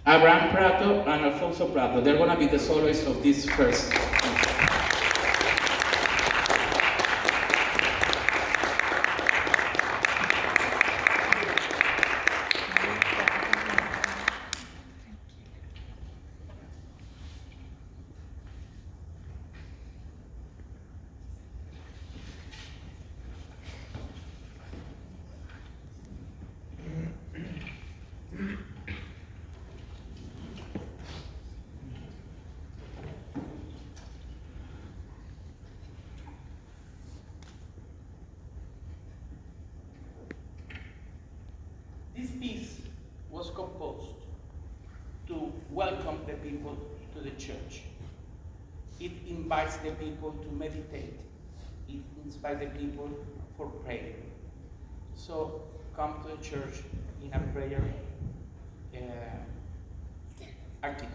Abraham Prato and Alfonso Prato. They're going to be the soloists of this first. This piece was composed to welcome the people to the church. It invites the people to meditate. It invites the people for prayer. So come to the church in a prayer attitude.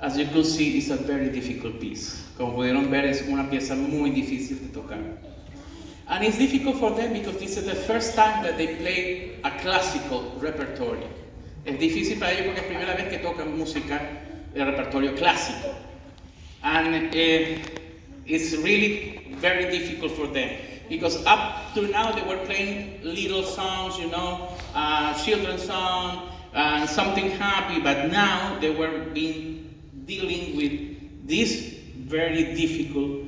As you could see, it's a very difficult piece. Como pudieron ver, es una pieza muy difícil de tocar. And it's difficult for them because this is the first time that they play a classical repertory. Es difícil para ellos porque es la primera vez que tocan música de repertorio clásico. And it's really very difficult for them because up to now they were playing little songs, you know, children's song, something happy, but now they were dealing with this very difficult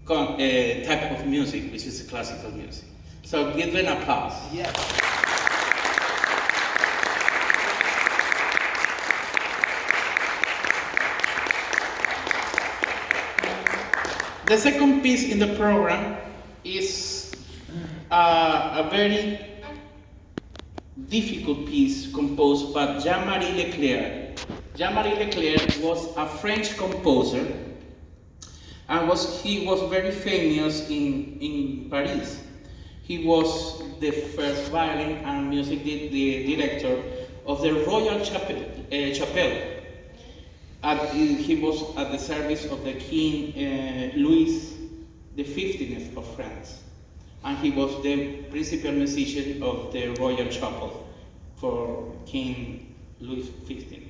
type of music, which is classical music. So give them applause. Yes. The second piece in the program is a very difficult piece composed by Jean-Marie Leclerc. Jean-Marie Leclerc was a French composer, and he was very famous in Paris. He was the first violin and music director of the Royal Chapel. He was at the service of the King Louis XV of France, and he was the principal musician of the Royal Chapel for King Louis XV.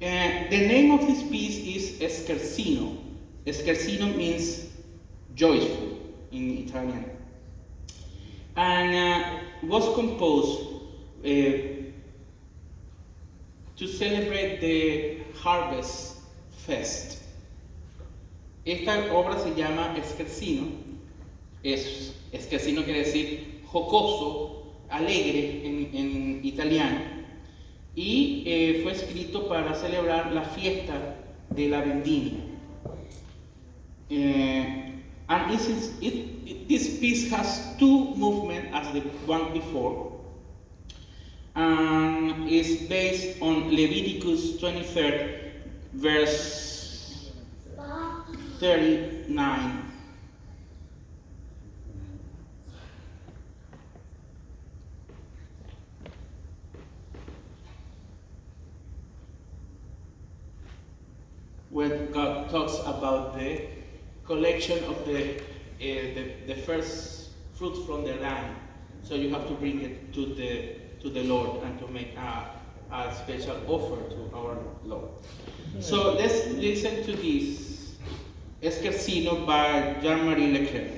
The name of this piece is Scherzino. Scherzino means joyful in Italian, and was composed to celebrate the Harvest Fest. Esta obra se llama Scherzino. Scherzino quiere decir jocoso, alegre en italiano, y fue escrito para celebrar la fiesta de la vendimia. And this piece has two movements as the one before, and is based on Leviticus 23, verse 39. Where God talks about the collection of the first fruit from the land. So you have to bring it to the Lord and to make a special offer to our Lord. So let's listen to this Scherzino by Jean-Marie Leclerc.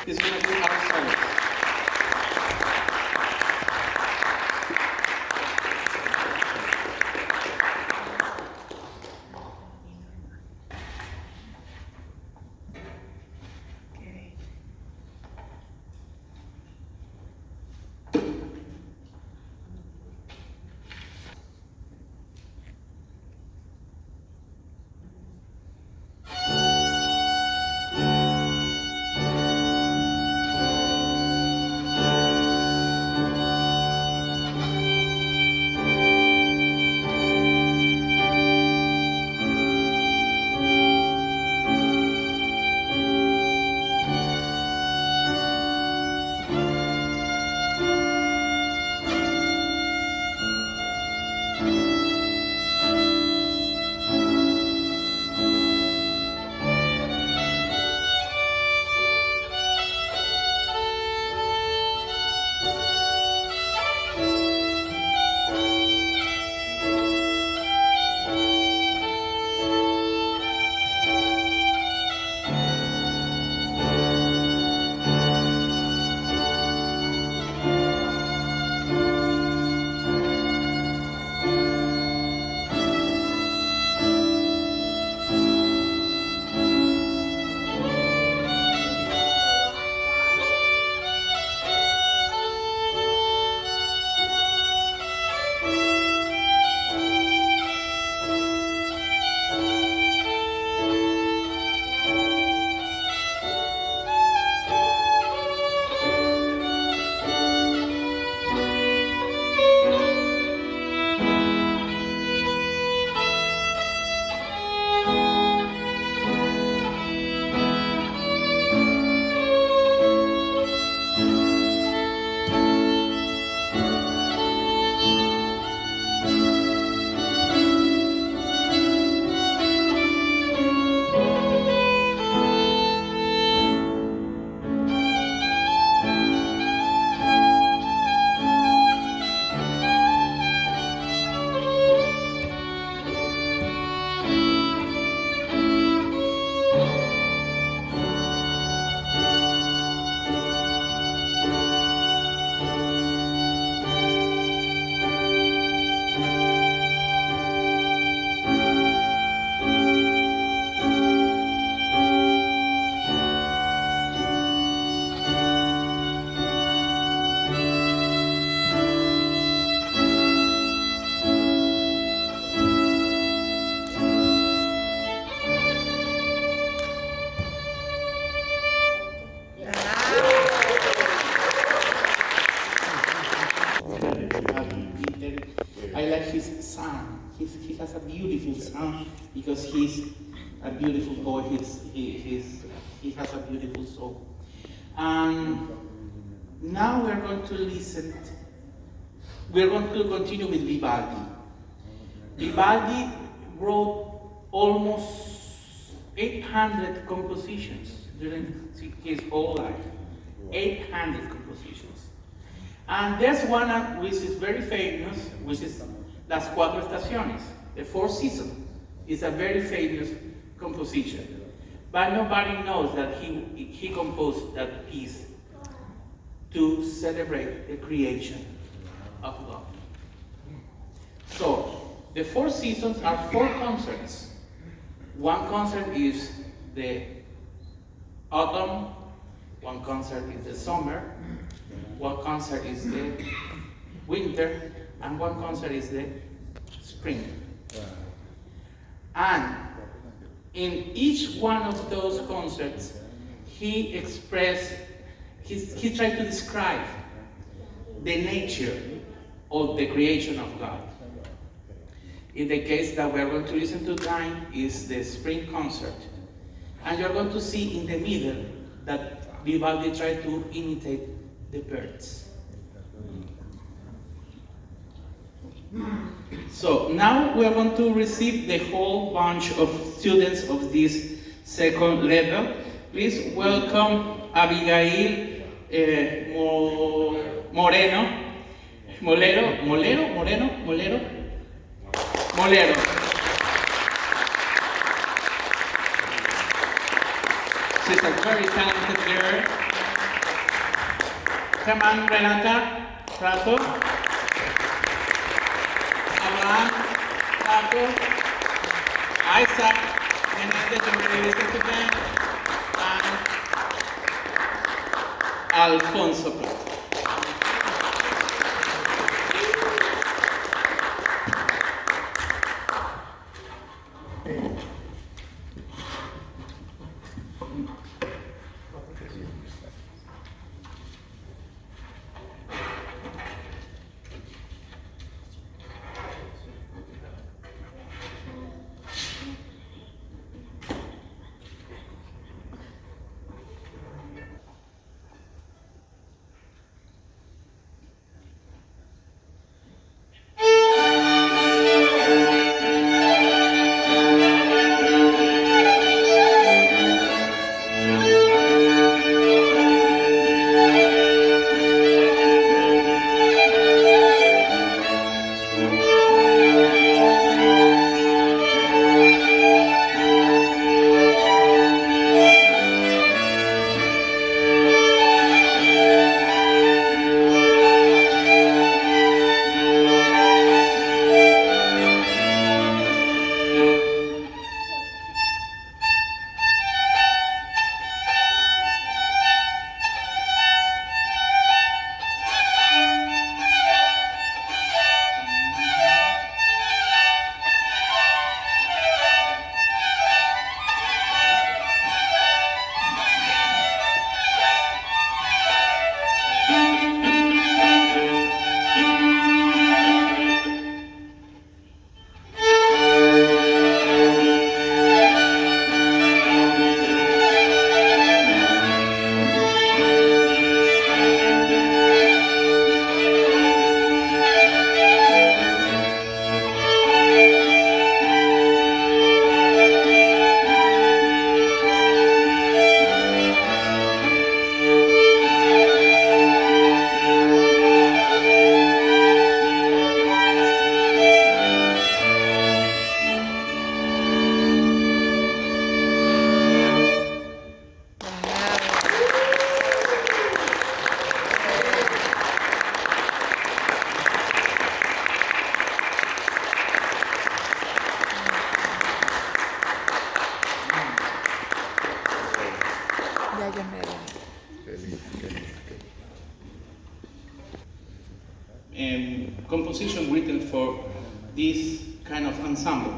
He's going to do our solos. I like his sound. He has a beautiful sound because he's a beautiful boy. He has a beautiful soul. Now we're going to listen. We're going to continue with Vivaldi. Vivaldi wrote almost 800 compositions during his whole life. 800 compositions. And there's one which is very famous, which is Las Cuatro Estaciones, the Four Seasons. It's a very famous composition. But nobody knows that he composed that piece to celebrate the creation of God. So, the Four Seasons are 4 concerts. One concert is the autumn, one concert is the summer, one concert is the winter, and one concert is the spring. And in each one of those concerts, he tried to describe the nature of the creation of God. In the case that we are going to listen to tonight is the spring concert. And you're going to see in the middle that Vivaldi tried to imitate the birds. So now we are going to receive the whole bunch of students of this second level. Please welcome Abigail Molero. She's a very talented girl. Hermanos Prato. Prato. Isaac Menendez, you already listened to them. And Alfonso Prato. Composition written for this kind of ensemble.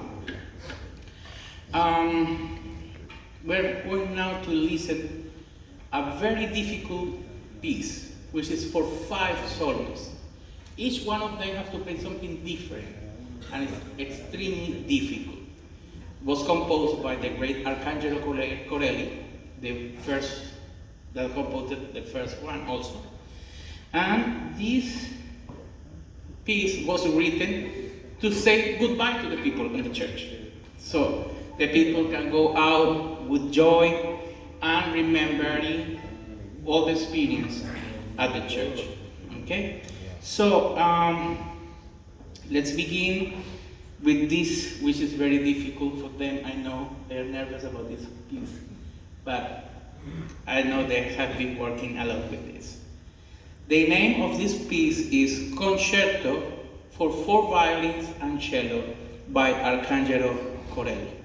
We're going now to listen a very difficult piece, which is for 5 soloists. Each one of them has to play something different, and it's extremely difficult. It was composed by the great Arcangelo Corelli, the first that composed the first one also. And this piece was written to say goodbye to the people in the church. So the people can go out with joy and remembering all the experience at the church. Okay? So let's begin with this, which is very difficult for them. I know they're nervous about this piece, but I know they have been working a lot with this. The name of this piece is Concierto for 4 violins and cello by Arcangelo Corelli.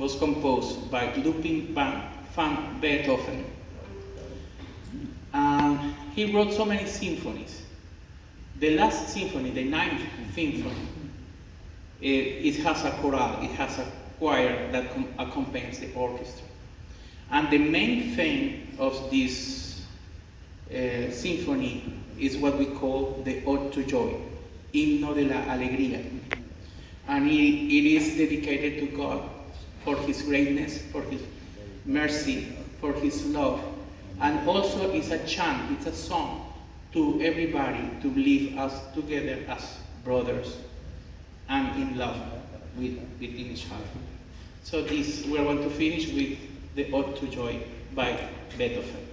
was composed by Ludwig van Beethoven. He wrote so many symphonies. The last symphony, the ninth symphony, it has a chorale, it has a choir that accompanies the orchestra. And the main theme of this symphony is what we call the Ode to Joy, Himno de la Alegría. And it is dedicated to God for His greatness, for His mercy, for His love. And also it's a chant, it's a song to everybody to live us together as brothers and in love with each other. So we are going to finish with the Ode to Joy by Beethoven.